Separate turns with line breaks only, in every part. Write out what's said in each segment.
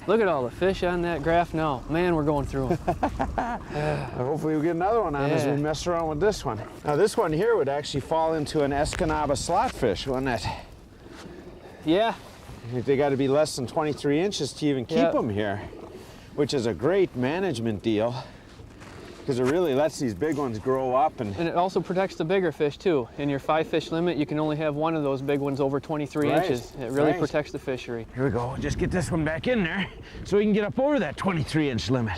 Look at all the fish on that graph now. Man, we're going through them.
Hopefully we'll get another one on as we mess around with this one. Now this one here would actually fall into an Escanaba slotfish, wouldn't it?
Yeah.
They got to be less than 23 inches to even keep them here, which is a great management deal because it really lets these big ones grow up. And
it also protects the bigger fish too. In your 5-fish limit, you can only have one of those big ones over 23 inches. It really protects the fishery.
Here we go. Just get this one back in there so we can get up over that 23-inch limit.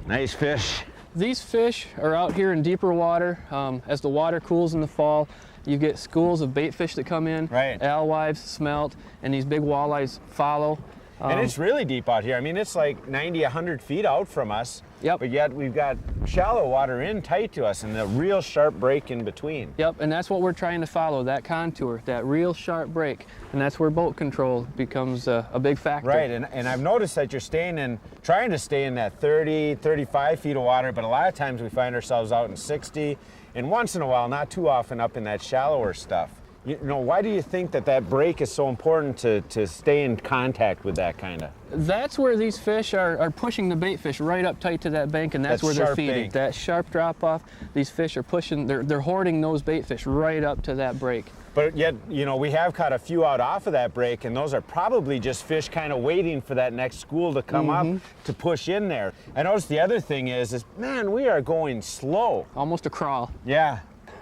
Nice fish.
These fish are out here in deeper water. As the water cools in the fall, you get schools of bait fish that come in, alewives, smelt, and these big walleyes follow.
And it's really deep out here. I mean, it's like 90, 100 feet out from us.
Yep.
But yet we've got shallow water in tight to us and a real sharp break in between.
Yep, and that's what we're trying to follow, that contour, that real sharp break. And that's where boat control becomes a big factor.
Right, and I've noticed that you're trying to stay in that 30, 35 feet of water, but a lot of times we find ourselves out in 60, and once in a while, not too often, up in that shallower stuff. You know, why do you think that break is so important to stay in contact with that kind of?
That's where these fish are pushing the bait fish right up tight to that bank, and that's where they're feeding.
Bank.
That sharp drop off, these fish are pushing, they're hoarding those bait fish right up to that break.
But yet, you know, we have caught a few out off of that break, and those are probably just fish kind of waiting for that next school to come up to push in there. I noticed the other thing is, man, we are going slow.
Almost a crawl.
Yeah.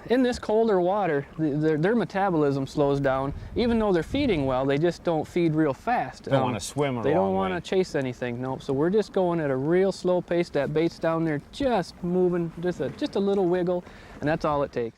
In this colder water, their metabolism slows down. Even though they're feeding well, they just don't feed real fast.
They don't want to swim a
They don't
want
to chase anything, nope. So we're just going at a real slow pace. That bait's down there just moving, just a little wiggle, and that's all it takes.